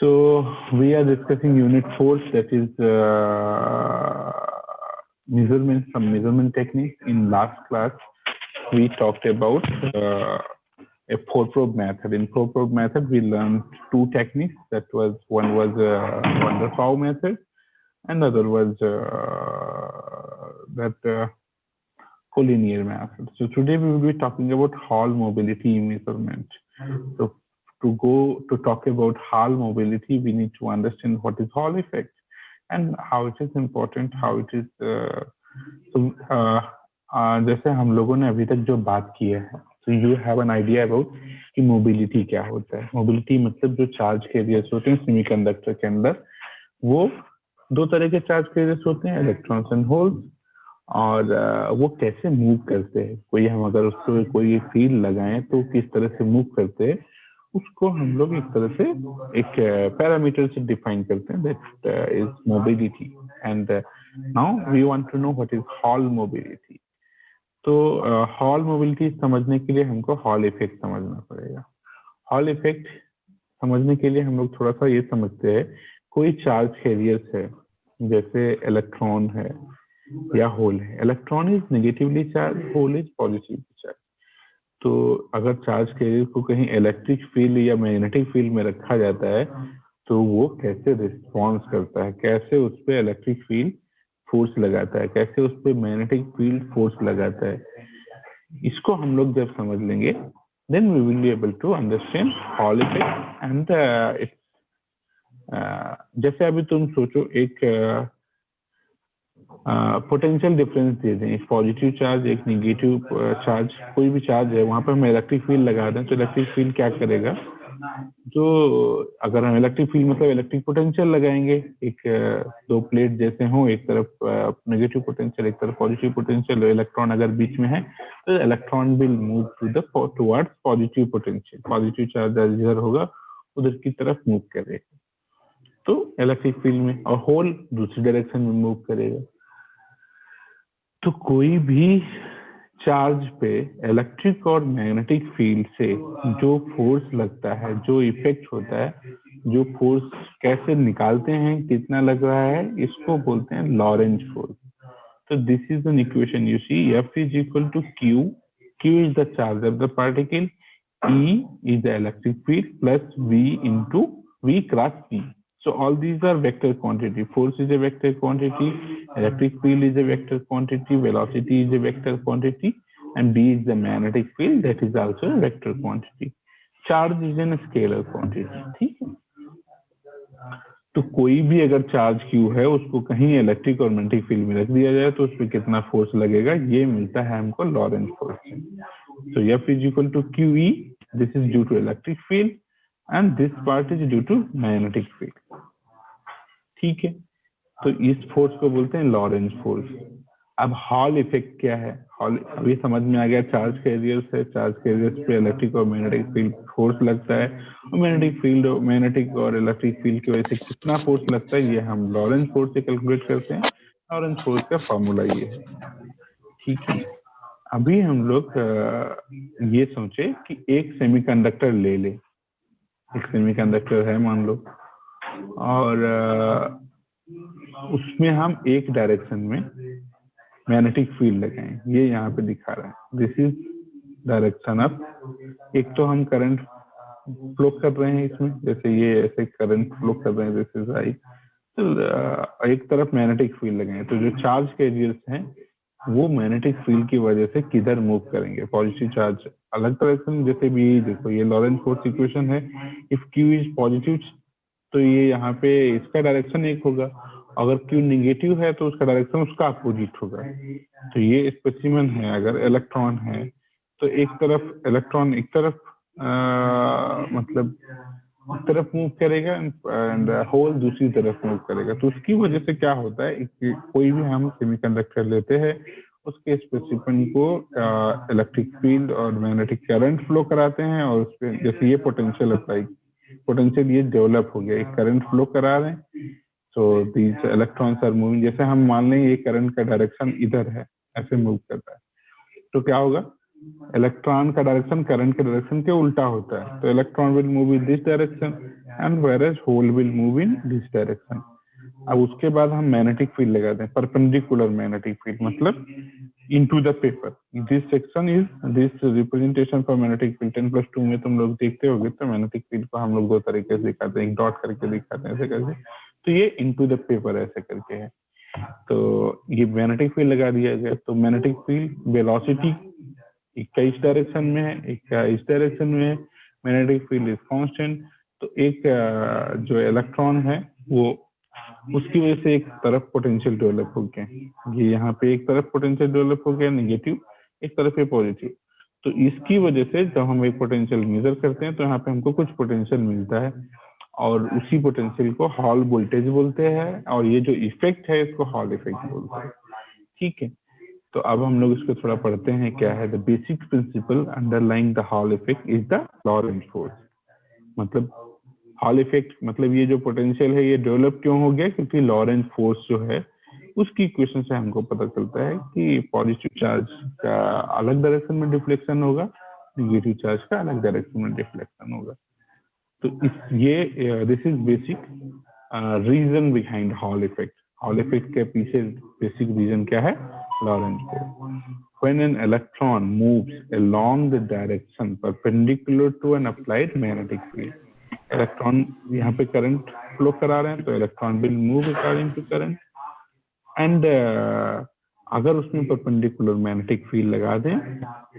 So we are discussing unit 4, that is some measurement techniques. In last class, we talked about a four-probe method. In four-probe method, we learned two techniques. One was Van der Pau method, and the other was collinear method. So today we will be talking about Hall mobility measurement. So to talk about Hall mobility, we need to understand what is Hall effect and how it is important, how it is. जैसे हम लोगों ने अभी तक जो बात की है, so you have an idea about कि मोबिलिटी क्या होता है. मोबिलिटी मतलब जो चार्ज कैरियर्स होते हैं सेमीकंडक्टर के अंदर, वो दो तरह के चार्ज कैरियर्स होते हैं, इलेक्ट्रॉन्स एंड होल्स, और वो कैसे मूव करते हैं. कोई हम अगर उसको कोई फील्ड लगाएं तो किस तरह से मूव करते हैं, उसको हम लोग एक तरह से एक पैरामीटर से डिफाइन करते हैं, that is mobility. And now we want to know what is Hall mobility. तो हॉल मोबिलिटी समझने के लिए हमको हॉल इफेक्ट समझना पड़ेगा. हॉल इफेक्ट समझने के लिए हम लोग थोड़ा सा ये समझते हैं, कोई चार्ज कैरियर्स है, जैसे इलेक्ट्रॉन है या होल है. Electron is negatively charge, hole is positively charge. तो अगर चार्ज कैरियर को कहीं इलेक्ट्रिक फील्ड या मैग्नेटिक फील्ड में रखा जाता है, तो वो कैसे रिस्पॉन्स करता है, कैसे उस पर इलेक्ट्रिक फील्ड फोर्स लगाता है, कैसे उस पर मैग्नेटिक फील्ड फोर्स लगाता है, इसको हम लोग जब समझ लेंगे, then we will be able to understand Hall effect and जैसे अभी तुम सोचो एक पोटेंशियल डिफरेंस दे दें, एक पॉजिटिव चार्ज एक नेगेटिव चार्ज, कोई भी चार्ज है, वहां पर हम इलेक्ट्रिक फील्ड लगा दें तो इलेक्ट्रिक फील्ड क्या करेगा. जो अगर हम इलेक्ट्रिक फील्ड मतलब इलेक्ट्रिक पोटेंशियल लगाएंगे, एक दो प्लेट जैसे हो, एक तरफ नेगेटिव पोटेंशियल एक तरफ पॉजिटिव पोटेंशियल, इलेक्ट्रॉन अगर बीच में है तो electron will move towards positive potential. Positive charge जिधर होगा उधर की तरफ मूव करेगा, तो इलेक्ट्रिक फील्ड में, और होल दूसरी डायरेक्शन में मूव करेगा. तो कोई भी चार्ज पे इलेक्ट्रिक और मैग्नेटिक फील्ड से जो फोर्स लगता है, जो इफेक्ट होता है, जो फोर्स कैसे निकालते हैं, कितना लग रहा है, इसको बोलते हैं लॉरेंज फोर्स. तो this is an equation you see, F is equal to Q. Q is the charge of the particle, E is the electric field plus V into V cross P. So all these are vector quantity. Force is a vector quantity, electric field is a vector quantity, velocity is a vector quantity, and B is the magnetic field, that is also a vector quantity. Charge is a scalar quantity. ठीक है. तो कोई भी अगर charge Q है, उसको कहीं electric और मैग्नेटिक फील्ड में रख दिया जाए तो उस पर कितना फोर्स लगेगा, ये मिलता है हमको Lorentz force. So F is equal to QE. This is due to electric field and this part is due to magnetic field. ठीक है. तो इस फोर्स को बोलते हैं लॉरेंज फोर्स. अब हॉल इफेक्ट क्या है? हॉल अभी समझ में आ गया, चार्ज कैरियर्स है, चार्ज कैरियर्स पे इलेक्ट्रिक और मैग्नेटिक फील्ड फोर्स लगता है, और मैग्नेटिक और इलेक्ट्रिक फील्ड की वजह से कितना फोर्स लगता है, ये हम लॉरेंज फोर्स से कैलकुलेट करते हैं. लॉरेंज फोर्स का फॉर्मूला ये है. ठीक है. अभी हम लोग ये सोचे कि एक सेमीकंडक्टर ले ले. एक सेमीकंडक्टर है मान लो, और उसमें हम एक डायरेक्शन में मैग्नेटिक फील्ड लगाएं. ये यहाँ पे दिखा रहा है, दिस इज डायरेक्शन ऑफ. एक तो हम करंट फ्लो कर रहे हैं इसमें, जैसे ये ऐसे करंट फ्लो कर रहे हैं, दिस इज आई. तो एक तरफ मैग्नेटिक फील्ड लगाएं, तो जो चार्ज कैरियर्स हैं वो मैग्नेटिक फील्ड की वजह से किधर मूव करेंगे. पॉजिटिव चार्ज अलग डायरेक्शन, जैसे भी देखो ये लॉरेंज फोर्स इक्वेशन है. इफ Q इज पॉजिटिव तो ये यहाँ पे इसका डायरेक्शन एक होगा, अगर Q नेगेटिव है तो उसका डायरेक्शन उसका अपोजिट होगा. तो ये स्पेसिमेन है. अगर इलेक्ट्रॉन है तो एक तरफ इलेक्ट्रॉन एक तरफ मतलब एक तरफ मूव करेगा एंड होल दूसरी तरफ मूव करेगा. तो उसकी वजह से क्या होता है, कोई भी हम सेमीकंडक्टर लेते हैं, उसके स्पेसिफिन को इलेक्ट्रिक फील्ड और मैग्नेटिक करंट फ्लो कराते हैं, और उसपे जैसे ये पोटेंशियल अप्लाई, पोटेंशियल ये डेवलप हो गया, एक करंट फ्लो करा रहे हैं. So these electrons are moving. जैसे हम मान लें ये करंट का डायरेक्शन इधर है, ऐसे मूव करता है, तो क्या होगा, इलेक्ट्रॉन का डायरेक्शन करंट के डायरेक्शन के उल्टा होता है, तो electron will move in this direction and whereas hole will move in this direction. अब उसके बाद हम मैग्नेटिक फील्ड लगाते हैं, परपेंडिकुलर मैग्नेटिक फील्ड, मतलब into the paper. This section is this representation for magnetic field. 10+2 में तुम लोग देखते होगे तो मैग्नेटिक फील्ड को हम लोग दो तरीके से दिखाते हैं, एक डॉट करके दिखाते हैं ऐसे करके, तो ये इनटू द पेपर ऐसे करके है। तो ये मैग्नेटिक फील्ड लगा दिया गया, तो मैग्नेटिक फील्ड वेलोसिटी एक का इस डायरेक्शन में है, एक का इस डायरेक्शन में है, मैग्नेटिक फील्ड इज कांस्टेंट। तो एक जो इलेक्ट्रॉन है वो उसकी वजह से एक तरफ पोटेंशियल डेवलप हो गया, ये यहाँ पे एक तरफ पोटेंशियल डेवलप हो गया नेगेटिव, एक तरफ है पॉजिटिव। तो इसकी वजह से जब हम एक पोटेंशियल मेजर करते हैं तो यहाँ पे हमको कुछ पोटेंशियल मिलता है, और उसी पोटेंशियल को हॉल वोल्टेज बोलते हैं, और ये जो इफेक्ट है इसको हॉल इफेक्ट बोलते हैं। ठीक है, तो अब हम लोग इसको थोड़ा पढ़ते हैं क्या है। The basic principle underlying the Hall effect is the Laurent force. मतलब हॉल इफेक्ट मतलब ये जो पोटेंशियल है ये डेवलप क्यों हो गया, क्योंकि लॉरेंट फोर्स जो है उसकी इक्वेशन से हमको पता चलता है कि पॉजिटिव चार्ज का अलग डायरेक्शन में डिफ्लेक्शन होगा, नेगेटिव चार्ज का अलग डायरेक्शन में डिफ्लेक्शन होगा। तो इस ये this is basic reason behind Hall effect. Hall effect के पीछे बेसिक रीजन क्या है, Lorentz force. When an electron moves along the direction perpendicular to an applied magnetic field, electron यहाँ पे करंट फ्लो करा रहे हैं तो electron will move according to current, and अगर उसमें परपेंडिकुलर मैग्नेटिक फील्ड लगा दें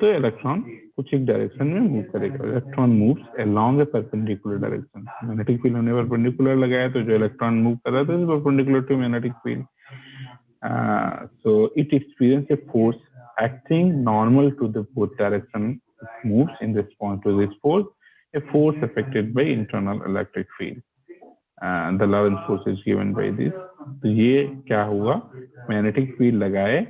तो इलेक्ट्रॉन कुछ एक डायरेक्शन में मूव करेगा। Electron moves along a perpendicular direction. Magnetic field हमने परपेंडिकुलर लगाया तो जो इलेक्ट्रॉन मूव कर रहा था is perpendicular to magnetic field, so it experiences a force acting normal to the both direction, moves in response to this force, a force affected by internal electric field. The Lorentz force is given by this. तो ये क्या हुआ, magnetic field लगाए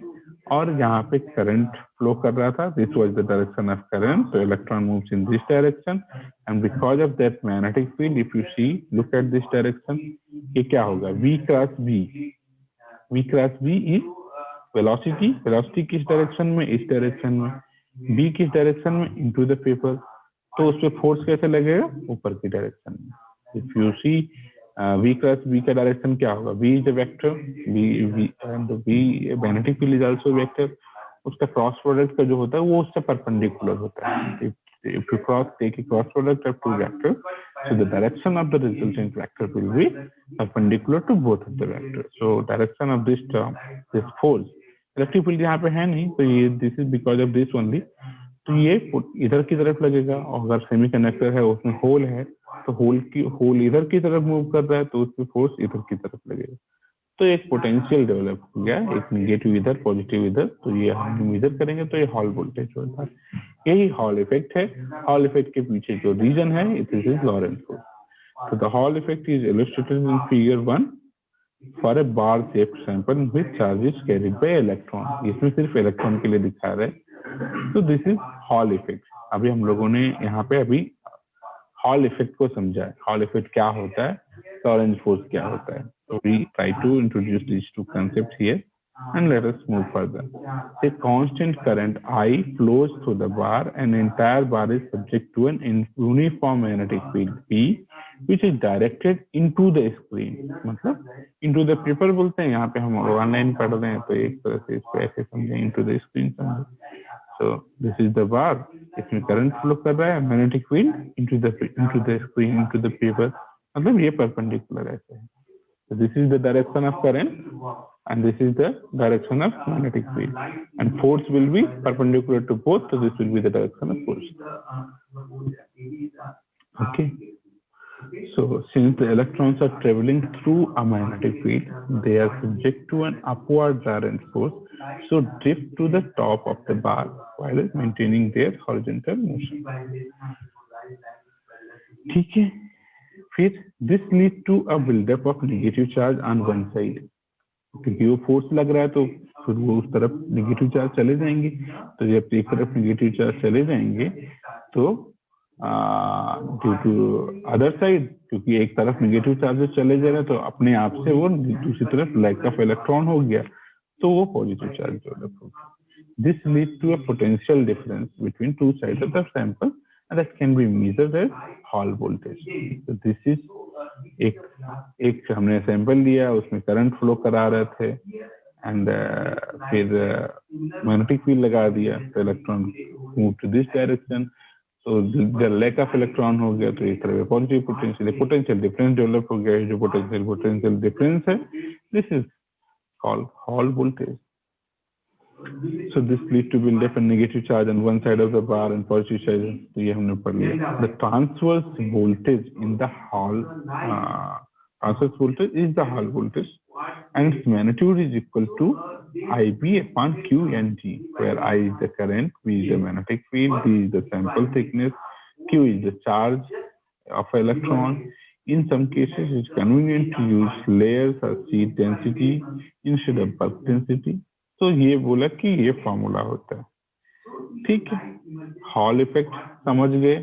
और यहाँ पे current flow कर रहा था, this was the direction of current, so electron moves in this direction, and because of that magnetic field, if you see, look at this direction, ये क्या होगा, V cross V, V cross V is velocity, velocity किस direction में, इस direction में, B किस direction में, into the paper, तो उस पे फोर्स कैसे लगेगा, ऊपर की डायरेक्शन में। If you see V cross V का डायरेक्शन क्या होगा, V is a vector, V and V magnetic field is also vector, उसका क्रॉस प्रोडक्ट का जो होता है वो उससे परपेंडिकुलर होता है। If you take a cross product of two vectors, so the direction of the resultant vector will be perpendicular to both of the vectors. So direction of this term, this force, electric field यहाँ पे है नहीं, तो ये this is because of this only, तो ये इधर की तरफ लगेगा, और अगर सेमीकंडक्टर है उसमें होल है तो होल इधर की तरफ मूव कर रहा है तो उसमें फोर्स इधर की तरफ लगेगा। तो एक पोटेंशियल डेवलप हो गया, एक नेगेटिव इधर पॉजिटिव इधर, तो ये हम मेजर करेंगे तो ये हॉल वोल्टेज होता है, यही हॉल इफेक्ट है। हॉल इफेक्ट के पीछे जो रीजन है इट इज लॉरेंट फोर्स। तो the Hall effect is illustrated in figure 1 for a bar shaped sample with charges carried by electron. इसमें सिर्फ इलेक्ट्रॉन के लिए दिखा रहे हैं, तो दिस इज हॉल इफेक्ट। अभी हम लोगों ने यहाँ पे अभी हॉल इफेक्ट को समझा है, हॉल इफेक्ट क्या होता है, लॉरेंट फोर्स क्या होता है। So we try to introduce these two concepts here and let us move further. A constant current I flows through the bar and the entire bar is subject to an uniform magnetic field P which is directed into the screen. मतलब into the paper बोलते हैं, यहाँ पे हम online पढ़ रहे हैं तो एक तरह से इसको ऐसे समझें, into the screen समझें। So this is the bar, इसमें करंट फ्लो कर रहा है, magnetic field into the screen, into the paper, मतलब ये परपेंडिकुलर ऐसे है। So this is the direction of current and this is the direction of magnetic field, and force will be perpendicular to both, so this will be the direction of force. Okay, so since the electrons are traveling through a magnetic field, they are subject to an upward Lorentz force, so drift to the top of the bar while maintaining their horizontal motion. ठीक है, फिर this lead to a buildup of negative charge on one side, क्योंकि वो force लग रहा है तो फिर वो उस तरफ नेगेटिव चार्ज चले जाएंगे, तो जब एक तरफ नेगेटिव चार्ज चले जाएंगे तो ड्यू टू अदर साइड, क्योंकि एक तरफ नेगेटिव चार्जेस चले जा रहे हैं तो अपने आप से वो दूसरी तरफ लैक ऑफ इलेक्ट्रॉन हो गया, तो वो पॉजिटिव चार्ज डेवलप होगा। This leads to a potential difference between two sides of the sample and that can be measured as Hall voltage. So this is एक हमने सैंपल लिया, उसमें करंट फ्लो करा रहे थे एंड फिर मैग्नेटिक फील्ड लगा दिया तो electron move to this direction. तो जब लैक ऑफ इलेक्ट्रॉन हो गया तो इस तरह पॉजिटिव पोटेंशियल डिफरेंस डेवलप हो गया. जो पोटेंशियल डिफरेंस है, this is called hall voltage. So this leads to build up a negative charge on one side of the bar and positive charge. तो ये हमने पढ़ लिया. The transverse voltage in the Hall, transverse voltage is the Hall voltage, and its magnitude is equal to IB upon Q and G, where I is the current, V is the magnetic field, D is the sample thickness, Q is the charge of electron. In some cases, it's convenient to use layers or seed density instead of bulk density. तो ये बोला कि ये formula होता है. ठीक है, hall effect समझ गए,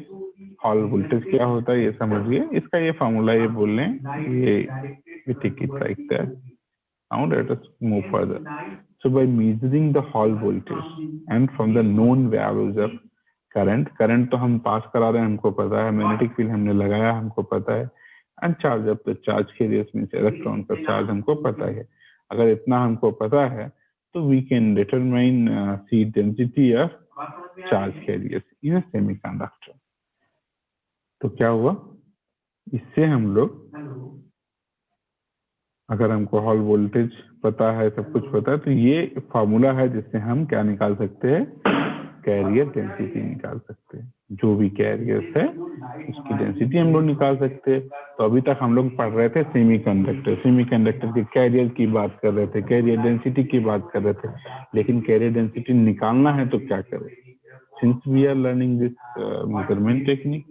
हॉल वोल्टेज क्या होता है ये समझ गए, इसका ये फॉर्मूला ये बोल रहे हैं, ये take it like that. Now let us move further. So by measuring the Hall voltage and from the known values of current तो हम पास करा रहे हैं, हमको पता है, मैग्नेटिक फील्ड हमने लगाया, हमको पता है, and charge of the charge carriers means electron का चार्ज हमको पता है. अगर इतना हमको पता है तो we can determine seed density of charge carriers in a semiconductor. तो क्या हुआ, इससे हम लोग अगर हमको हॉल वोल्टेज पता है, सब कुछ पता है, तो ये फॉर्मूला है जिससे हम क्या निकाल सकते हैं, कैरियर डेंसिटी निकाल सकते हैं. जो भी कैरियर्स है उसकी डेंसिटी हम लोग निकाल सकते हैं. तो अभी तक हम लोग पढ़ रहे थे सेमीकंडक्टर के कैरियर की बात कर रहे थे, कैरियर डेंसिटी की बात कर रहे थे, लेकिन कैरियर डेंसिटी निकालना है तो क्या करें. Since we are learning this measurement technique,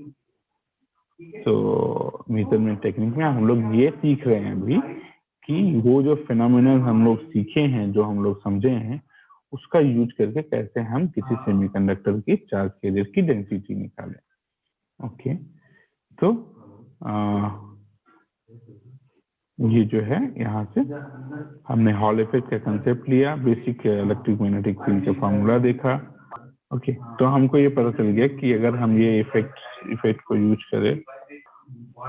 तो मेजरमेंट टेक्निक में हम लोग ये सीख रहे हैं अभी कि वो जो फिनोमेना हम लोग सीखे हैं, जो हम लोग समझे हैं, उसका यूज करके कैसे हम किसी सेमीकंडक्टर की चार्ज कैरियर की डेंसिटी निकालें. ओके, तो ये जो है यहाँ से हमने हॉल इफेक्ट का कंसेप्ट लिया, बेसिक इलेक्ट्रिक मैग्नेटिक फील्ड का फॉर्मूला देखा. ओके, तो हमको ये पता चल गया कि अगर हम ये इफेक्ट को यूज करें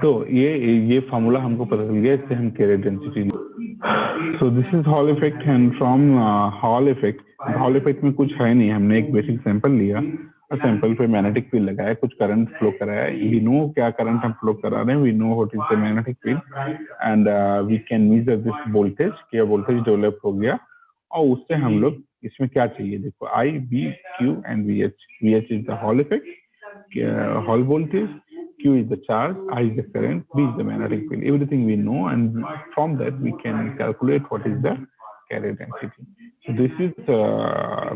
तो ये फॉर्मूला हमको पता चल गया, इससे हम carrier density. So this is Hall effect and from Hall effect में कुछ है नहीं, हमने एक बेसिक सैंपल लिया और सैंपल पे मैग्नेटिक फील्ड लगाया, कुछ करंट फ्लो कराया. वी नो क्या करंट हम फ्लो करा रहे हैं, we know what is the magnetic field and we can measure this voltage. क्या वोल्टेज डेवलप हो गया और उससे हम लोग इसमें क्या चाहिए, देखो I, B, Q and V H is the Hall effect, Hall voltage, Q is the charge, I is the current, B is the magnetic field. Everything we know, and from that we can calculate what is the carrier density. So this is the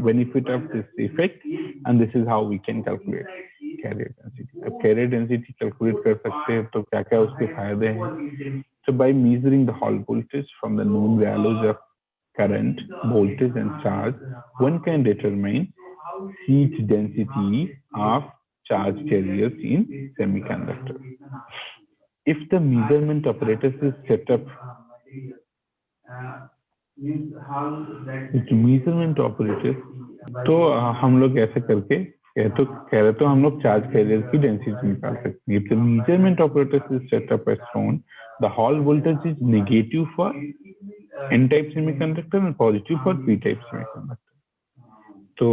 benefit of this effect, and this is how we can calculate carrier density. अब carrier density calculate कर सकते हैं तो क्या क्या उसके फायदे हैं. So by measuring the Hall voltage from the known values of current, voltage, and charge, one can determine seed density of charge carriers in semiconductor. If the measurement apparatus is set up, तो हम लोग ऐसे करके कह रहे तो हम लोग चार्ज कैरियर की डेंसिटी निकाल सकते हैं. If the measurement apparatus is set up as shown, the Hall voltage is negative for N-type semiconductor and positive for P-type semiconductor. तो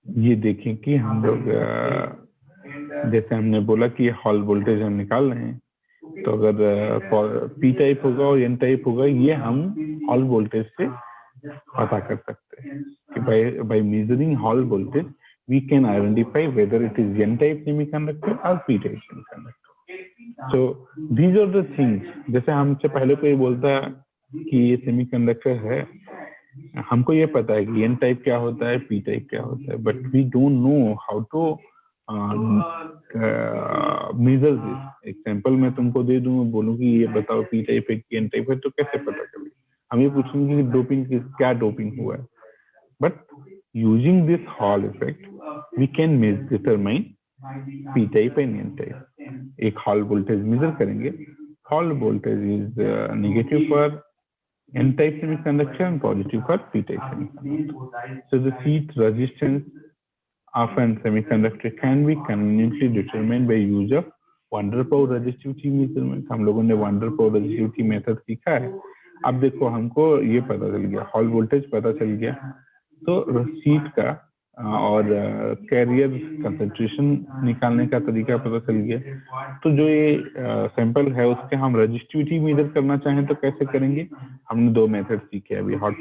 ये देखें कि हम लोग जैसे हमने बोला कि हॉल वोल्टेज हम निकाल रहे हैं, तो अगर पी टाइप होगा और एन टाइप होगा, ये हम हॉल वोल्टेज से पता कर सकते हैं कि by measuring Hall voltage we can identify whether it is N type semiconductor or P type semiconductor. So these are the things. जैसे हमसे पहले कोई बोलता है कि ये सेमीकंडक्टर है, हमको ये पता है कि एन टाइप क्या होता है, पी टाइप क्या होता है, but we don't know how to measure this. Example मैं तुमको दे दूं, बोलूं कि ये बताओ पी टाइप है कि एन टाइप है, तो कैसे पता करें. हम ये पूछेंगे कि डोपिंग क्या डोपिंग हुआ है. But using this Hall effect we can determine P type and N type. एक हॉल वोल्टेज मेजर करेंगे, Hall voltage is negative for N-type semiconductor and positive for P-type semiconductor. So the heat resistance of a semiconductor can be conveniently determined by use of van der Pol resistivity measurement. हम लोगों ने van der Pol resistivity method सीखा है. अब देखो हमको ये पता चल गया, हॉल वोल्टेज पता चल गया, तो हीट का और कैरियर कंसंट्रेशन निकालने का तरीका पता चल गया. तो जो ये सैंपल है उसके हम रजिस्टिविटी मेजर करना चाहें तो कैसे करेंगे? हमने दो मेथड सीखे, अभी हॉट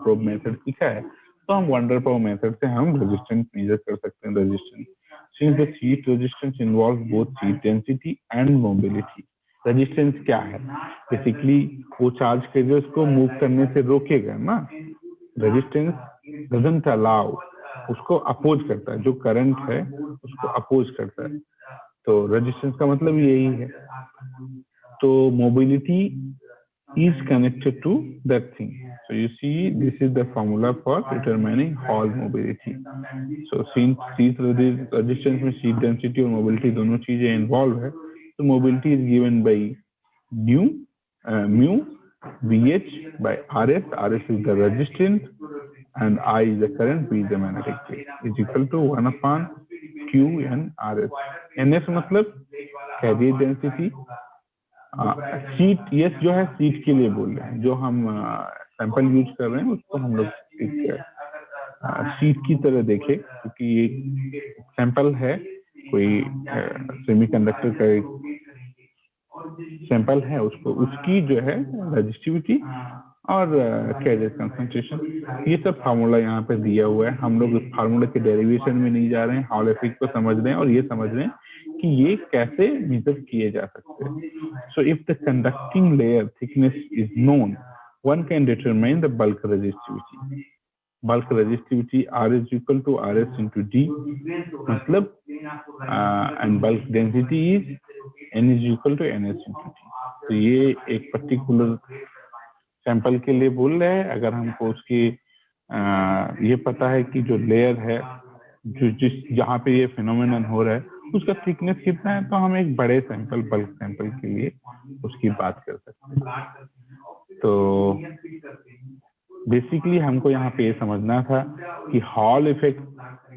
प्रोब मेथड सीखा है, तो हम van der Pol मेथड से हम रेजिस्टेंस मेजर कर सकते हैं. Resistance, since the heat resistance involve both heat density and mobility. Resistance क्या है? बेसिकली वो चार्ज कैरियर्स को मूव करने से रोकेगा ना. रेजिस्टेंस डजंट अलाउ, उसको अपोज करता है, जो करंट है उसको अपोज करता है. तो रेजिस्टेंस का मतलब यही है. तो mobility is connected to that thing. So you see, this is the formula for determining Hall mobility. So since heat resistance में heat density और mobility दोनों चीजें involve है, so mobility is given by mu VH by RS. RS is the resistance and I is the current, V is the magnetic field, is equal to 1 upon Q and RS. NS मतलब carrier density. Seat, yes जो है seat के लिए बोल रहे हैं, जो हम सैंपल यूज कर रहे हैं उसको हम लोग एक सीट की तरह देखें, क्योंकि ये सैंपल है, कोई सेमीकंडक्टर का एक सैंपल है, उसको उसकी जो है रेजिस्टिविटी और कैरियर कंसंट्रेशन, ये सब फार्मूला यहाँ पे दिया हुआ है. हम लोग इस फार्मूला के डेरिवेशन में नहीं जा रहे हैं, हॉल इफेक्ट को समझ रहे हैं और ये समझ रहे हैं कि ये कैसे मेजर किए जा सकते हैं. So if the conducting layer thickness is known, one can determine the bulk resistivity. Bulk resistivity R is equal to RS into D, मतलब and bulk density is N is equal to NS into D. तो ये एक particular sample के लिए बोल रहे हैं. अगर हमको उसकी ये पता है कि जो लेयर है, जो जिस जहाँ पे ये फिनोमेनन हो रहा है उसका थिकनेस कितना है, तो हम एक बड़े सैंपल, बल्क सैंपल के लिए उसकी बात कर सकते हैं. तो बेसिकली हमको यहाँ पे ये समझना था कि हॉल इफेक्ट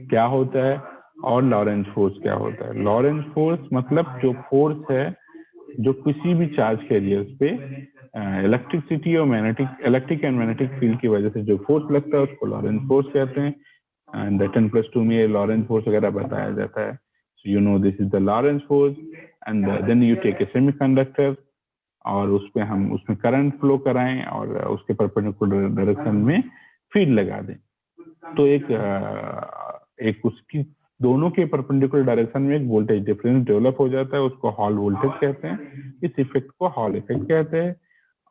क्या होता है और लॉरेंज फोर्स क्या होता है. लॉरेंज फोर्स मतलब जो फोर्स है जो किसी भी चार्ज कैरियर्स पे इलेक्ट्रिसिटी और इलेक्ट्रिक एंड मैग्नेटिक फील्ड की वजह से जो फोर्स लगता है उसको लॉरेंज फोर्स कहते हैं. एंड 10+2 में लॉरेंज फोर्स वगैरह बताया जाता है. So you know this is the Lorentz force, and then you take a semiconductor और उसमें हम उसमें करंट फ्लो कराएं और उसके परपेंडिकुलर डायरेक्शन में फील्ड लगा दें. तो एक उसकी दोनों के परपेंडिकुलर डायरेक्शन में एक वोल्टेज डिफरेंस डेवलप हो जाता है, उसको हॉल वोल्टेज कहते हैं. इस इफेक्ट को हॉल इफेक्ट कहते हैं.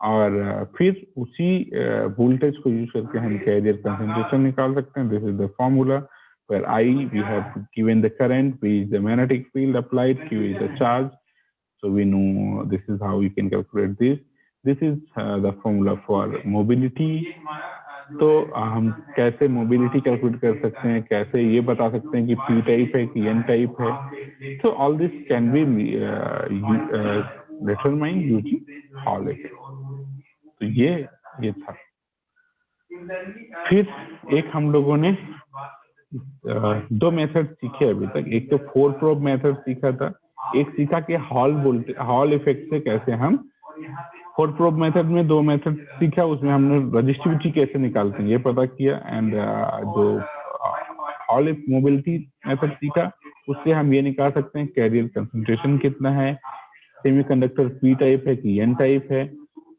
और फिर उसी वोल्टेज को यूज करके हम कैरियर कंसंट्रेशन निकाल सकते हैं. This is the formula where I we have given the current, V is the magnetic field applied, Q is the charge. So we know this is how we can calculate this. This is the formula for mobility. तो हम कैसे mobility calculate कर सकते हैं, कैसे ये बता सकते हैं कि P टाइप है कि N टाइप है. तो all this can be determined using hall effect. तो ये था. फिर एक हम लोगों ने दो मेथड सीखे अभी तक. एक तो 4 प्रोब मेथड सीखा था, एक सीखा कि हॉल इफेक्ट से कैसे हम 4 प्रोब मेथड में 2 मेथड सीखा, उसमें हमने रजिस्टिविटी कैसे निकालते हैं ये पता किया. एंड जो हॉल मोबिलिटी मेथड सीखा उससे हम ये निकाल सकते हैं कैरियर कंसंट्रेशन कितना है, सेमीकंडक्टर P टाइप है कि N टाइप है,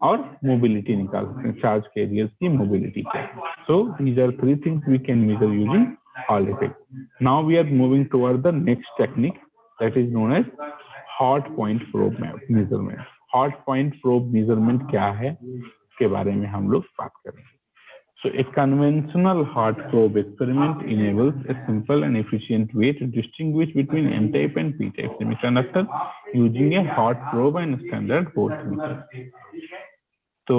और मोबिलिटी निकाल सकते हैं, चार्ज कैरियर्स की मोबिलिटी क्या है. So these are 3 things we can measure using Hall effect. Now we are moving toward the next technique that is known as hot point probe measurement. Hot point probe measurement क्या है इसके बारे में हम लोग बात करेंगे. So a conventional hot probe experiment enables a simple and efficient way to distinguish between N-type and P-type semiconductor using a hot probe and standard voltmeter. तो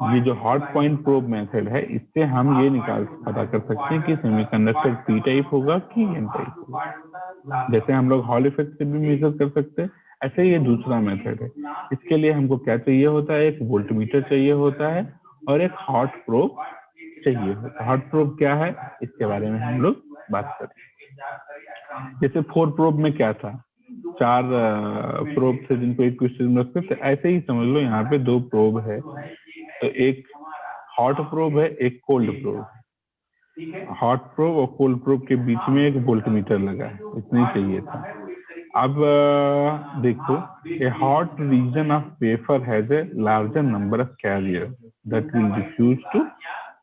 ये जो हॉट पॉइंट प्रोब मेथड है, इससे हम ये पता कर सकते हैं कि सेमीकंडक्टर P टाइप होगा कि N टाइप होगा. जैसे हम लोग हॉल इफेक्ट से भी मेजर कर सकते हैं, ऐसे ये दूसरा मेथड है. इसके लिए हमको क्या चाहिए होता है, एक वोल्टमीटर चाहिए होता है और एक हॉट प्रोब चाहिए। तो हॉट प्रोब क्या है, इसके बारे में हम लोग बात करें। जैसे 4 प्रोब में क्या था, 4 प्रोब थे जिनको एक क्वेश्चन में रखते थे, ऐसे ही समझ लो यहाँ पे 2 प्रोब है। तो एक हॉट प्रोब है, एक कोल्ड प्रोब है। हॉट प्रोब और कोल्ड प्रोब के बीच में एक वोल्टमीटर लगा है, इतना ही चाहिए था। अब देखो, a hot region of wafer has a larger number of carriers that will diffuse to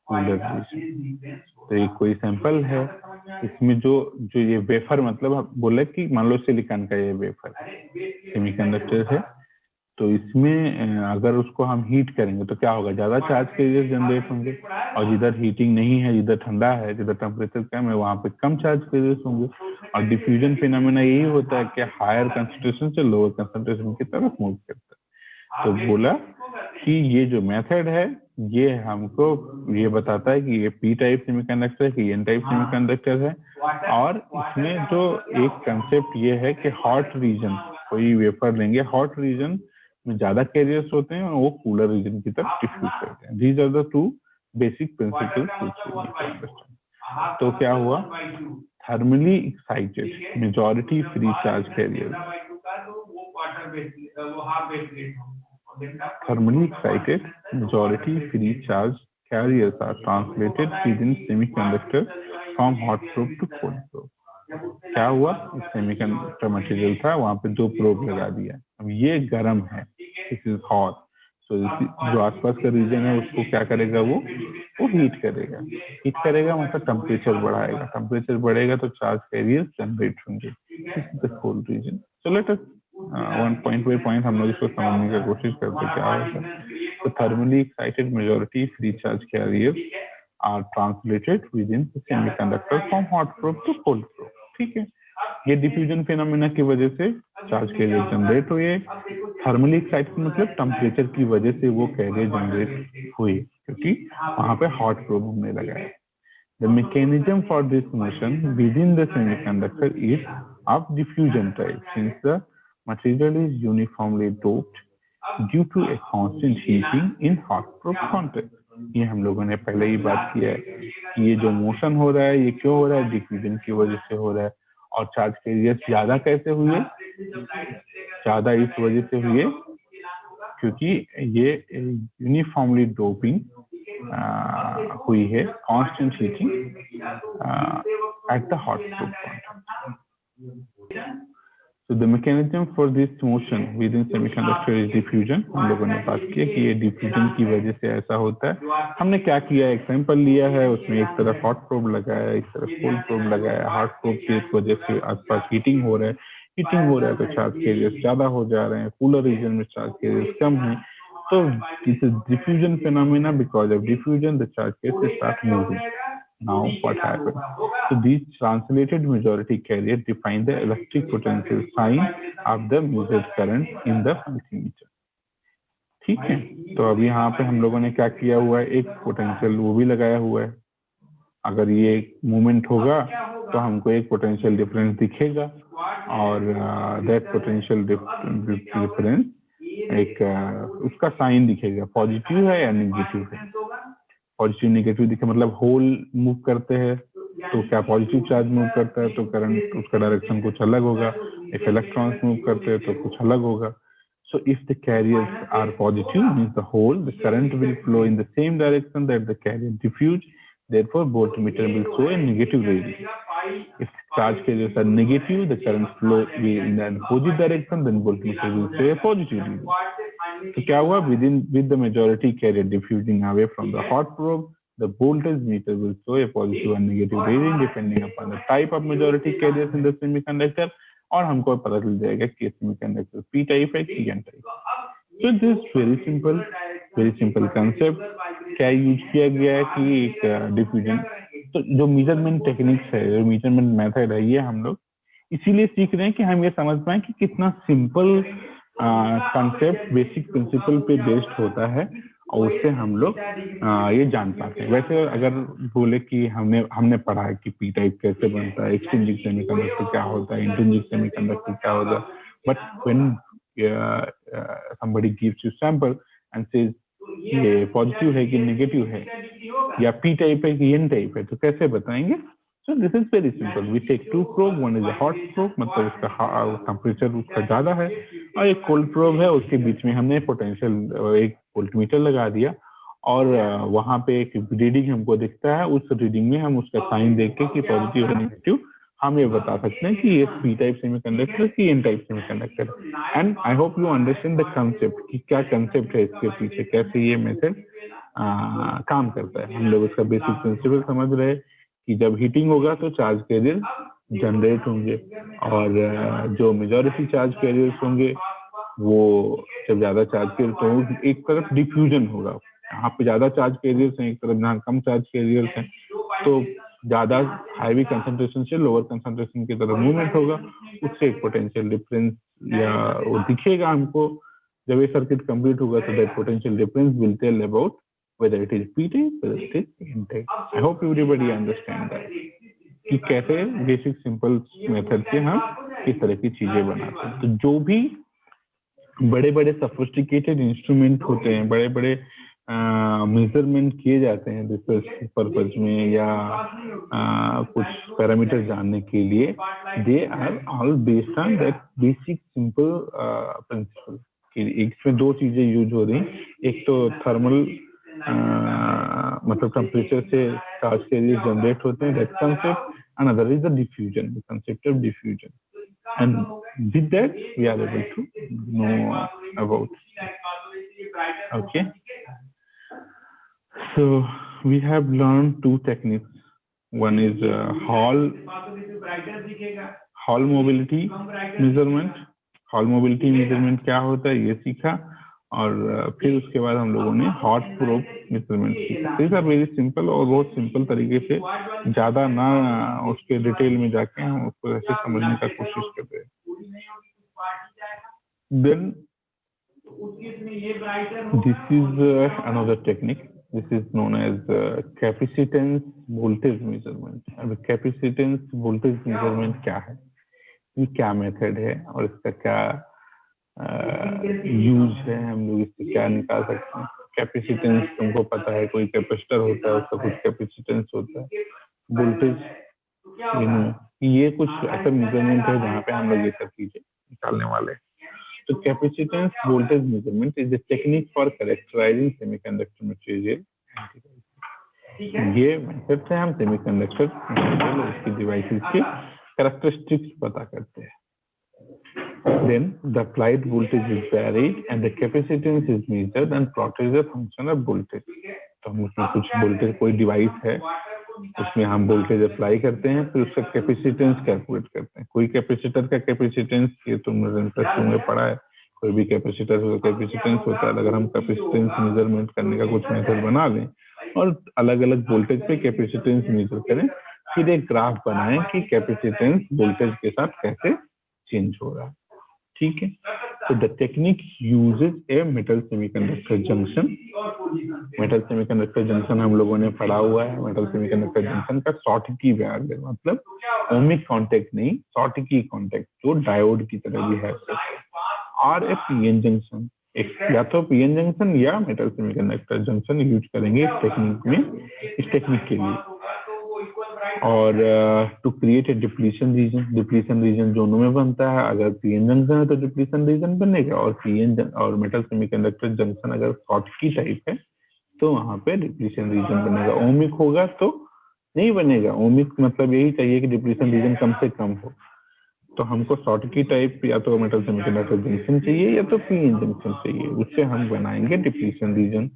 cooler region। तो ये कोई सैंपल है, इसमें जो जो ये वेफर मतलब बोले कि मान लो सिलिकॉन का ये वेफर सेमीकंडक्टर है, तो इसमें अगर उसको हम हीट करेंगे तो क्या होगा, ज्यादा चार्ज कैरियर जनरेट होंगे, और जिधर हीटिंग नहीं है, जिधर ठंडा है, जिधर टेम्परेचर कम है, वहां पे कम चार्ज कैरियर होंगे। और डिफ्यूजन फिनोमेना यही होता है कि हायर कंसंट्रेशन से लोअर कंसंट्रेशन की तरफ मूव करता है। तो बोला कि ये जो मेथड है ये हमको ये बताता है कि ये पी टाइप सेमीकंडक्टर है कि एन टाइप सेमीकंडक्टर है। और इसमें जो एक कंसेप्ट ये है कि हॉट रीजन, कोई वेफर लेंगे, हॉट रीजन में ज्यादा कैरियर्स होते हैं और वो कूलर रीजन की तरफ डिफ्यूज करते हैं। These are the 2 basic principles. तो क्या हुआ, thermally excited majority free charge carrier, thermally excited majority free charge carriers are translated within semiconductor from hot probe to cold probe। क्या हुआ, सेमीकंडक्टर मटेरियल था, वहां पे 2 प्रोब लगा दिया। अब ये गर्म है, दिस इज हॉट, सो जो आसपास का रीजन है उसको क्या करेगा, वो हीट करेगा। हीट करेगा मतलब टेम्परेचर बढ़ाएगा, टेम्परेचर बढ़ेगा तो चार्ज कैरियर जनरेट होंगे, the cold region. So let us one point by point हम लोग इसको समझने की कोशिश करते क्या होता है। तो thermally excited majority free charge carrier are translated within semiconductor from hot probe to cold probe. ठीक है, ये डिफ्यूजन फिनोमेना की वजह से चार्ज कैरियर जनरेट हुए। थर्मली एक्साइटेड मतलब टेम्परेचर की वजह से वो कैरियर जनरेट हुए, क्योंकि वहां पे हॉट प्रोब हमने लगाया। The mechanism for this motion within the semiconductor is of diffusion type, since the material is uniformly doped due to a constant heating in hot probe contact। ये हम लोगों ने पहले ही बात किया है कि ये जो मोशन हो रहा है ये क्यों हो रहा है, डिफ्यूजन की वजह से हो रहा है। और चार्ज कैरियर ज्यादा कैसे हुए, ज्यादा इस वजह से हुए क्योंकि ये यूनिफॉर्मली डोपिंग हुई है, constant heating at the hot probe point. So the mechanism for this motion within semiconductor is diffusion। हम लोगों ने बात की कि ये डिफ्यूजन की वजह से ऐसा होता है। हमने क्या किया, एक सैंपल लिया है, उसमें एक तरफ हॉट प्रोब लगाया, एक तरफ कोल्ड प्रोब लगाया। हॉट प्रोब की वजह से आसपास हीटिंग हो रहा है, हीटिंग हो रहा है तो चार्ज कैरियर्स ज्यादा हो जा रहे हैं, कूलर रीजन में चार्ज कैरियर्स कम है। So this is diffusion phenomena। Because of diffusion the charge cases start moving। Now what happens? So these translated majority carrier define the electric potential sign of the measured current in the multimeter। ठीक है, तो अब यहाँ पे हम लोगों ने क्या किया हुआ है, एक पोटेंशियल वो भी लगाया हुआ है। अगर ये मूवमेंट होगा तो हमको एक पोटेंशियल डिफरेंस दिखेगा, और दैट पोटेंशियल डिफरेंस एक उसका साइन दिखेगा, पॉजिटिव है या नेगेटिव है। पॉजिटिव नेगेटिव दिखे मतलब होल मूव करते हैं तो क्या पॉजिटिव चार्ज मूव करता है तो करंट उसका डायरेक्शन कुछ अलग होगा, इफ इलेक्ट्रॉन्स मूव करते हैं तो कुछ अलग होगा। So if the carriers are positive, means the whole the current will flow in the same direction that the carrier diffuse, therefore voltmeter will show a negative reading। If charge carriers are negative, the current flow will in the opposite direction, then voltmeter will show a positive reading। तो क्या हुआ, with the majority carrier diffusing away from the hot probe, the voltage meter will show a positive and negative reading depending upon the type of majority carriers in the semiconductor। और हमको पता चल जाएगा कि semiconductor P type है कि N type. So this very simple concept. क्या use किया गया है कि एक डिफ्यूजन, तो जो मेजरमेंट टेक्निक्स है, जो मेजरमेंट मेथड है, ये हम लोग इसीलिए सीख रहे हैं कि हम ये समझ पाए कि कितना सिंपल कंसेप्ट बेसिक प्रिंसिपल पे बेस्ड होता है, और उससे हम लोग ये जान पाते हैं। वैसे अगर बोले कि हमने पढ़ा है कि पी टाइप कैसे बनता है, एक्सट्रिंसिक सेमीकंडक्टर क्या होता है, इंट्रिंसिक सेमीकंडक्टर क्या होता है, but when somebody gives you sample and says ये पॉजिटिव है कि नेगेटिव है, या पी टाइप है कि एन टाइप है, तो कैसे बताएंगे? So this is very simple, we take two probe, one is a hot probe, मतलब उसका टेम्परेचर उसका ज्यादा है, और एक कोल्ड प्रोब है, उसके बीच में हमने पोटेंशियल एक वोल्टमीटर लगा दिया, और वहां पे एक रीडिंग हमको दिखता है, उस रीडिंग में हम उसका साइन देख के कि पॉजिटिव है नेगेटिव हम ये बता सकते हैं कि ये पी टाइप सेमीकंडक्टर की N type semiconductor. And I hope you understand the concept कि क्या कंसेप्ट है इसके पीछे, कैसे ये मेथड काम करता है। हम लोग उसका बेसिक प्रिंसिपल समझ रहे कि जब हीटिंग होगा तो चार्ज कैरियर जनरेट होंगे, और जो मेजॉरिटी चार्ज कैरियर्स होंगे वो जब ज्यादा चार्ज कैरियर तो एक तरफ डिफ्यूजन होगा, यहाँ पे ज्यादा चार्ज कैरियर्स हैं, एक तरफ जहाँ कम चार्ज कैरियर्स हैं, तो ज्यादा हाईवी कंसंट्रेशन से लोअर कंसंट्रेशन की तरफ मूवमेंट होगा, उससे एक पोटेंशियल डिफरेंस या वो दिखेगा हमको। जब ये सर्किट कंप्लीट होगा तो that potential difference will tell about whether it is P type, whether it is N type. I hope everybody understand that कि कैसे बेसिक सिंपल मेथड से हम किस तरह की चीजें बनाते हैं। तो जो भी बड़े बड़े सोफिस्टिकेटेड इंस्ट्रूमेंट होते हैं, बड़े बड़े मेजरमेंट किए जाते हैं रिसर्च पर्पज में या कुछ पैरामीटर जानने के लिए, they are all based on that basic simple principle. इसमें दो चीजें यूज हो रही, एक तो थर्मल मतलब टेम्परेचर से चार्ज कैरियर जनरेट होते हैं, that concept, another is the diffusion, the concept of diffusion, and with that we are able to know about. Okay, so we have learned two techniques. One is Hall mobility measurement. Hall mobility measurement क्या होता है ये सीखा, और फिर उसके बाद हम लोगों ने हॉट प्रोब मेजरमेंट सीखा। these are very simple और बहुत सिंपल तरीके से, ज्यादा ना उसके डिटेल में जाके हम उसको ऐसे समझने का कोशिश करते हैं। Then this is another technique. This is known as capacitance voltage measurement. अब capacitance voltage measurement क्या है, ये क्या मेथड है और इसका क्या यूज है, हम लोग इससे क्या निकाल सकते हैं। कैपेसिटेंस तुमको पता है, कोई कैपेसिटर होता है उसका कुछ कैपेसिटेंस होता है, वोल्टेज ये कुछ ऐसा मेजरमेंट है जहाँ पे हम लोग ये सब चीजें निकालने वाले हैं। तो capacitance voltage measurement is the technique for characterising semiconductor material. ये मेथड से हम सेमीकंडक्टर मटेरियल और उसकी डिवाइसेस के कैरेक्टरिस्टिक्स पता करते हैं। Then the applied voltage is varied and the capacitance is measured and plotted as a function of voltage. तो हम उसमें कुछ वोल्टेज, कोई डिवाइस है उसमें हम वोल्टेज अप्लाई करते हैं, फिर उसका कैपेसिटेंस कैलकुलेट करते हैं। कोई कैपेसिटर का कैपेसिटेंस, ये तुमने इंटरेस्ट में पढ़ा है, कोई भी कैपेसिटर का कैपेसिटेंस होता है। अगर हम कैपेसिटेंस मेजरमेंट करने का कुछ मेथड बना लें और अलग अलग वोल्टेज पे कैपेसिटेंस मेजर करें, फिर एक ग्राफ बनाएं कि कैपेसिटेंस वोल्टेज के साथ कैसे चेंज हो रहा है। ठीक है, तो the technique uses a metal semiconductor junction. Metal semiconductor junction हम लोगों ने पढ़ा हुआ है। मेटल सेमीकंडक्टर जंक्शन का शॉर्टकी बिहेव है, मतलब ओमिक कांटेक्ट नहीं, शॉर्टकी कांटेक्ट जो डायोड की तरह बिहेव करता है। और ए पीएन जंक्शन, एक या तो पीएन जंक्शन या मेटल सेमीकंडक्टर जंक्शन यूज करेंगे इस टेक्निक में, इस टेक्निक के लिए। और to create a depletion region दोनों में बनता है। अगर पीएन जंक्शन है तो डिप्लीशन रीजन बनेगा, और पीएन और मेटल सेमीकंडक्टर जंक्शन अगर शॉर्टकी टाइप है तो वहां पे डिप्लीशन रीजन बनेगा। ओमिक होगा तो नहीं बनेगा। ओमिक मतलब यही चाहिए कि डिप्लीशन रीजन कम से कम हो। तो हमको शॉर्टकी टाइप या तो मेटल सेमीकंडक्टर जंक्शन चाहिए या तो पीएन जंक्शन चाहिए, उससे हम बनाएंगे depletion region.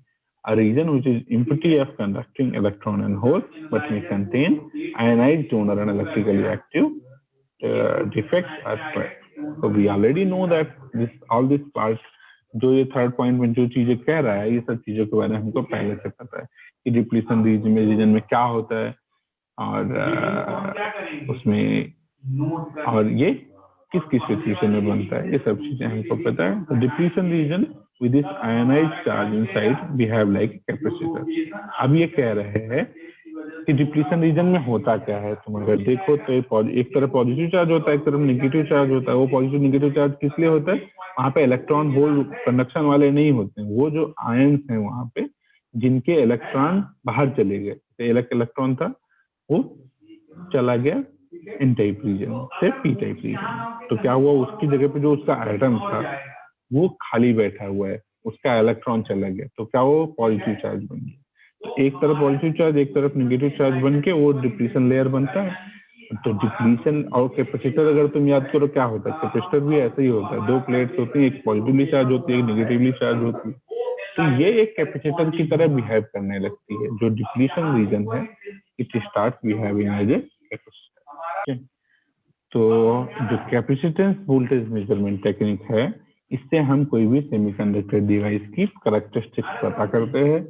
A region which is empty of conducting electron and holes but may contain ionized donor and electrically active defects are trapped. So we already know that all this part, जो ये third point में जो चीजें कह रहा है, ये सब चीजों के बारे में हमको पहले से पता है कि डिप्लीशन रीजन में क्या होता है और उसमें और ये किस किस सिचुएशन में बनता है, ये सब चीजें हमको पता है। तो depletion region with this ionized charge inside behave like a capacitor। अब ये कह रहे हैं कि डिप्लीशन रीजन में होता क्या है। तुम अगर देखो तो एक तरफ पॉजिटिव चार्ज होता है, एक तरफ नेगेटिव चार्ज होता है। वो पॉजिटिव नेगेटिव चार्ज किस लिए होता है? वहां पे इलेक्ट्रॉन होल कंडक्शन वाले नहीं होते हैं, वो जो आयंस हैं वहां पे जिनके इलेक्ट्रॉन बाहर चले गए। इलेक्ट्रॉन था वो चला गया एन टाइप रीजन से पी टाइप रीजन, तो क्या हुआ उसकी जगह पे जो उसका एटम था वो खाली बैठा हुआ है, उसका इलेक्ट्रॉन चला गया, तो क्या वो पॉजिटिव चार्ज बन गया। तो एक तरफ पॉजिटिव चार्ज एक तरफ नेगेटिव चार्ज बन के वो डिप्लीशन लेयर बनता है। तो डिप्लीशन और कैपेसिटर अगर तुम याद करो क्या होता है, कैपेसिटर भी ऐसे ही होता है, दो प्लेट्स होती है, एक पॉजिटिवली चार्ज होती है एक नेगेटिवली चार्ज होती है। तो ये एक कैपेसिटर की तरह बिहेव करने लगती है। जो डिप्लीशन रीजन है it start behaving as a capacitor. तो जो कैपेसिटेंस वोल्टेज मेजरमेंट टेक्निक है इससे हम कोई भी सेमीकंडक्टर डिवाइस की कैरेक्टरिस्टिक्स पता करते हैं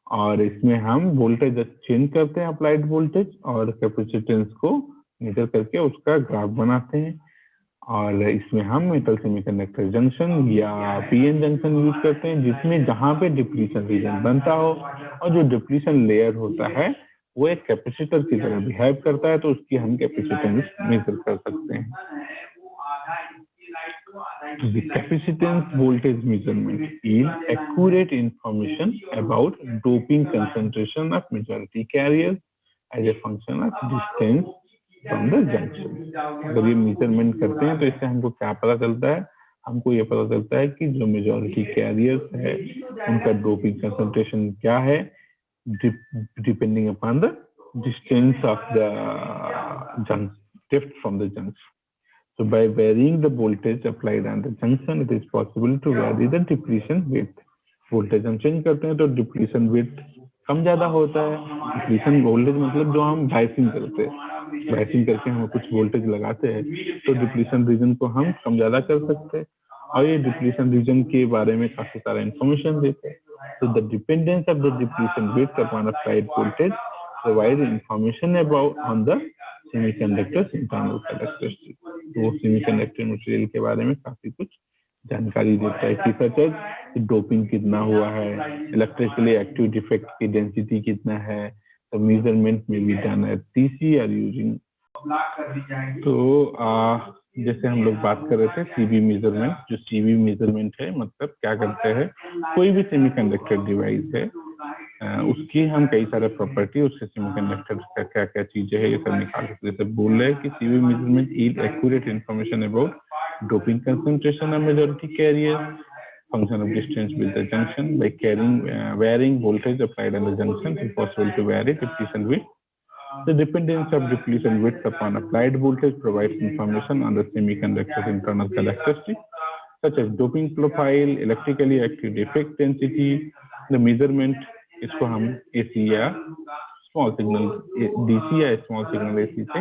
और इसमें हम वोल्टेज चेंज करते हैं, अप्लाइड वोल्टेज, और कैपेसिटेंस को मेजर करके उसका ग्राफ बनाते हैं। और इसमें हम मेटल सेमीकंडक्टर जंक्शन या पीएन जंक्शन यूज करते हैं जिसमें जहां पे डिप्लीशन रीजन बनता हो और जो डिप्लीशन लेयर होता है वो एक कैपेसिटर की तरह बिहेव करता है, तो उसकी हम कैपेसिटेंस मेजर कर सकते हैं। The capacitance voltage measurement is accurate information about doping concentration of majority carriers as a function of distance from the junction। अगर ये मेजरमेंट करते हैं तो इससे हमको क्या पता चलता है? हमको ये पता चलता है कि जो मेजॉरिटी कैरियर्स है उनका डोपिंग कंसंट्रेशन क्या है, depending upon the distance of the junction, drift from the junction। So by varying the voltage applied on the junction, it is possible to vary the depletion width। Voltage हम change करते हैं तो depletion width कम ज्यादा होता है। Depletion voltage मतलब जो हम बायसिंग करते हैं, बायसिंग करके हम कुछ वोल्टेज लगाते हैं तो डिप्लीशन रीजन को हम कम ज्यादा कर सकते हैं और ये डिप्लीशन रीजन के बारे में काफी सारा इंफॉर्मेशन देते हैं। तो the dependence of the depletion width upon applied voltage provide information about on the semiconductors internal characteristic. वो सेमीकंडक्टर मटेरियल के बारे में काफी कुछ जानकारी देता है कि सच है डोपिंग कितना हुआ है, इलेक्ट्रिकली एक्टिव डिफेक्ट की डेंसिटी कितना है। तो मेजरमेंट में भी डन है टीसी आर यूजिंग। तो जैसे हम लोग बात कर रहे थे सीवी मेजरमेंट, जो सीवी मेजरमेंट है मतलब क्या करते हैं, कोई भी सेमीकंडक्टर डिवाइस है उसकी हम कई सारे प्रॉपर्टी उसके सेमीकंडक्टर का क्या क्या चीजें है ये सब निकाल सकते हैं। जैसे बोल रहे हैं कि CV measurement is accurate information about doping concentration of majority carriers, function of distance with the junction by varying voltage applied on the junction is possible to vary depletion width। The dependence of depletion width upon applied voltage provides information on the semiconductor's internal characteristics such as doping profile, electrically active defect density। The measurement इसको हम AC या small signal DC या small signal AC से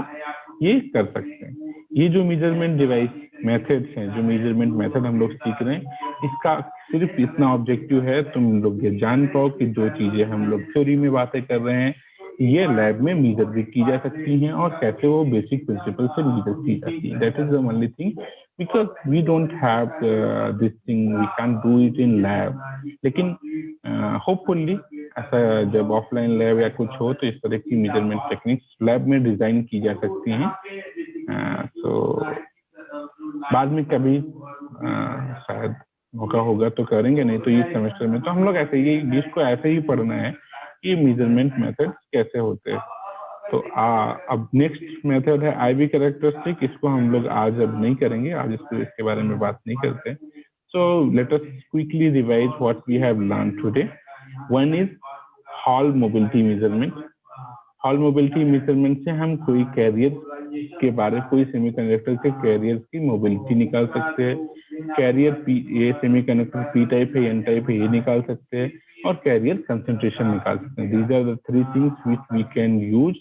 ये कर सकते हैं। ये जो मेजरमेंट डिवाइस मेथड्स हैं, जो मेजरमेंट मेथड हम लोग सीख रहे हैं, इसका सिर्फ इतना ऑब्जेक्टिव है तुम लोग ये जान पाओ कि जो चीजें हम लोग थ्योरी में बातें कर रहे हैं ये लैब में मेजर भी की जा सकती हैं और कैसे वो बेसिक प्रिंसिपल से मेजर की जाती है। That is the only thing because we don't have this thing, we can do it in lab. लेकिन होपफुली ऐसा जब ऑफलाइन लैब या कुछ हो तो इस तरह की मेजरमेंट टेक्निक्स लैब में डिजाइन की जा सकती हैं। तो बाद में कभी शायद मौका होगा तो करेंगे, नहीं तो इस सेमेस्टर में तो हम लोग ऐसे ही जिसको ऐसे ही पढ़ना है कि मेजरमेंट मेथड कैसे होते हैं। तो अब नेक्स्ट मेथड है आईवी कैरेक्टरिस्टिक। इसको हम लोग आज अब नहीं करेंगे, आज इसके बारे में बात नहीं करते। So let us quickly revise what we have learn today. One is Hall mobility measurement. Hall mobility measurement से हम कोई कैरियर के बारे, कोई सेमीकंडक्टर के कैरियर की मोबिलिटी निकाल सकते हैं। कैरियर ये सेमीकंडक्टर पी टाइप है, एन टाइप है, ये निकाल सकते हैं और कैरियर कंसंट्रेशन निकाल सकते हैं। These are the three things which we can use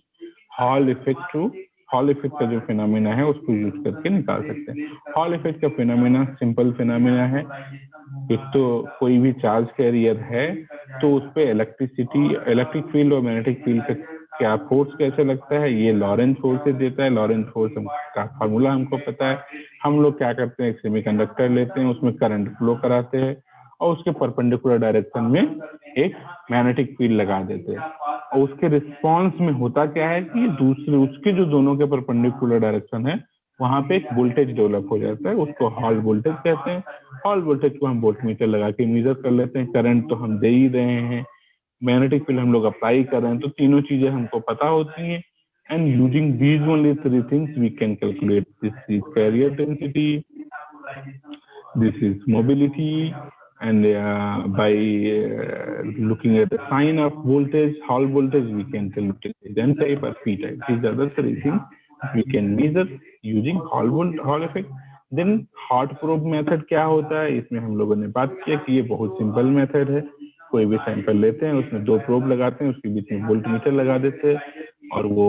Hall effect to. Hall effect का जो फिनोमेना है उसको यूज करके निकाल सकते हैं। हॉल इफेक्ट का फिनोमेना सिंपल फिनोमेना है। एक तो कोई भी चार्ज कैरियर है तो उस पे इलेक्ट्रिक फील्ड और मैग्नेटिक फील्ड का क्या फोर्स कैसे लगता है, ये लॉरेंट फोर्स से देता है। लॉरेंट फोर्स का फार्मूला हमको पता है। हम लोग क्या करते हैं, एक सेमीकंडक्टर लेते हैं, उसमें करंट फ्लो कराते हैं और उसके परपेंडिकुलर डायरेक्शन में एक मैग्नेटिक फील्ड लगा देते हैं। और उसके रिस्पॉन्स में होता क्या है कि दूसरे उसके जो दोनों के परपेंडिकुलर डायरेक्शन है वहां पे एक वोल्टेज डेवलप हो जाता है, उसको हॉल वोल्टेज कहते हैं। हॉल वोल्टेज को हम वोल्टमीटर लगा के मेजर कर लेते हैं। करंट तो हम दे ही रहे हैं, मैग्नेटिक फील्ड हम लोग अप्लाई कर रहे हैं, तो तीनों चीजें हमको पता होती हैं। And using these only three things we can calculate this is carrier density, this is mobility, and by looking at the sign of voltage, Hall voltage, we can calculate N type or P type. These are the three things we can measure using Hall effect. Then hot probe method क्या होता है, इसमें हम लोगों ने बात किया कि ये बहुत सिंपल मेथड है। कोई भी सैंपल लेते हैं, उसमें 2 प्रोब लगाते हैं, उसके बीच में वोल्टमीटर लगा देते हैं और वो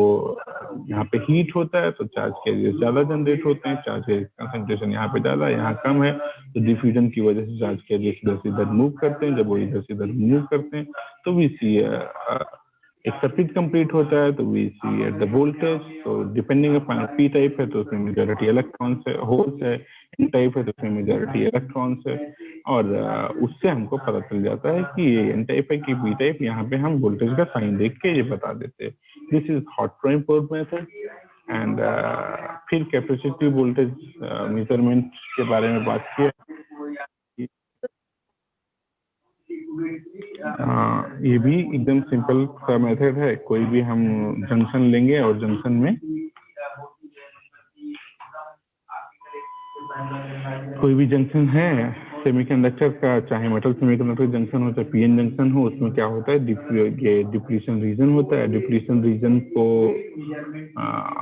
यहाँ पे हीट होता है तो चार्ज कैरियर ज्यादा जनरेट होते हैं। चार्ज कंसंट्रेशन यहाँ पे ज्यादा, यहाँ कम है, तो डिफ्यूजन की वजह से चार्ज कैरियर इधर से इधर मूव करते हैं। जब वो इधर से इधर मूव करते हैं तो वी सी एक सर्किट कंप्लीट होता है, तो we see at the voltage. तो डिपेंडिंग अपॉन पी टाइप है तो उसमें मेजॉरिटी इलेक्ट्रॉन्स है, होल्स है। एन टाइप है तो उसमें मेजॉरिटी इलेक्ट्रॉन्स है। और उससे हमको पता चल जाता है कि ये एन टाइप है कि पी टाइप। यहाँ पे हम वोल्टेज का साइन देख के ये बता देते हैं। This is hot probe method. And फिर कैपेसिटिव वोल्टेज मेजरमेंट के बारे में बात किया। ये भी एकदम सिंपल सा मेथड है। कोई भी हम जंक्शन लेंगे और जंक्शन में कोई भी जंक्शन है सेमीकंडक्टर का, चाहे मेटल सेमीकंडक्टर जंक्शन हो चाहे पीएन जंक्शन हो, उसमें क्या होता है डिप्लीशन रीजन होता है। डिप्लीशन रीजन को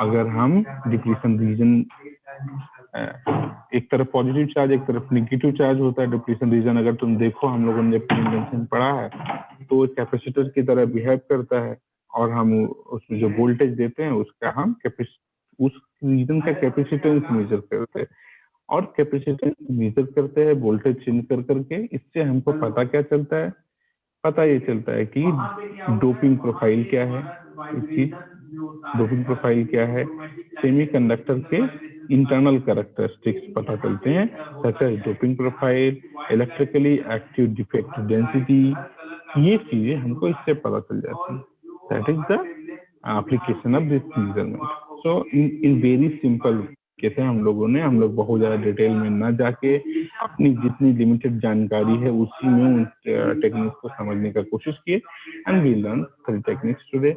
अगर हम डिप्लीशन रीजन एक तरफ पॉजिटिव चार्ज एक तरफ नेगेटिव चार्ज होता है। डिप्लीशन रीजन अगर तुम देखो, हम लोगों ने पीएन जंक्शन पढ़ा है, तो कैपेसिटर की तरह बिहेव करता है और हम उसमें जो वोल्टेज देते हैं उसका हम उस रीजन का कैपेसिटेंस मेजर करते हैं और कैपेसिटेंस मेजर करते हैं वोल्टेज चेंज कर करके। इससे हमको पता क्या चलता है, पता ये चलता है कि डोपिंग प्रोफाइल क्या है। इसकी डोपिंग प्रोफाइल क्या है, सेमीकंडक्टर के इंटरनल कैरेक्टरिस्टिक्स पता चलते हैं, such as doping profile, electrically active defect density. ये चीजें हमको इससे पता चल जाती है। That is the application of this measurement. So in very simple कैसे हम लोग बहुत ज्यादा डिटेल में ना जाके अपनी जितनी लिमिटेड जानकारी है उसी में उन टेक्निक्स को समझने का कोशिश किए। And we learn 3 techniques today.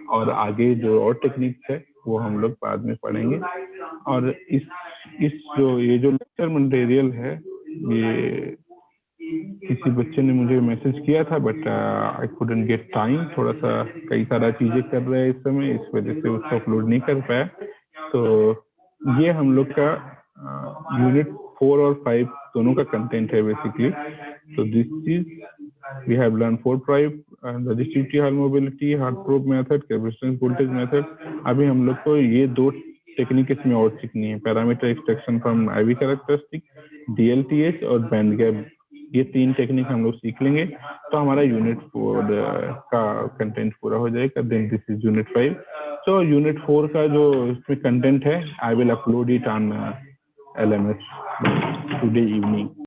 और आगे जो और टेक्निक्स है वो हम लोग बाद में पढ़ेंगे। और इस जो लेक्चर मटेरियल है, ये किसी बच्चे ने मुझे मैसेज किया था but I couldn't get time. थोड़ा सा कई सारा चीजें कर रहे हैं इस समय, इस वजह से उसको अपलोड नहीं कर पाया। तो ये हम लोग का यूनिट 4 और 5 दोनों का कंटेंट है बेसिकली। तो दिस चीज we have learn 4 probe resistivity, Hall mobility, hot probe method, capacitance voltage method. अभी हम लोग को ये 2 टेक्निक इसमें और सीखनी है, parameter extraction from IV characteristic, DLTH और बैंड गैप। ये 3 टेक्निक हम लोग सीख लेंगे तो हमारा यूनिट 4 का कंटेंट पूरा हो जाएगा। Then this is unit 5। तो यूनिट 4 का जो इसमें कंटेंट है, I will upload it on LMS today evening.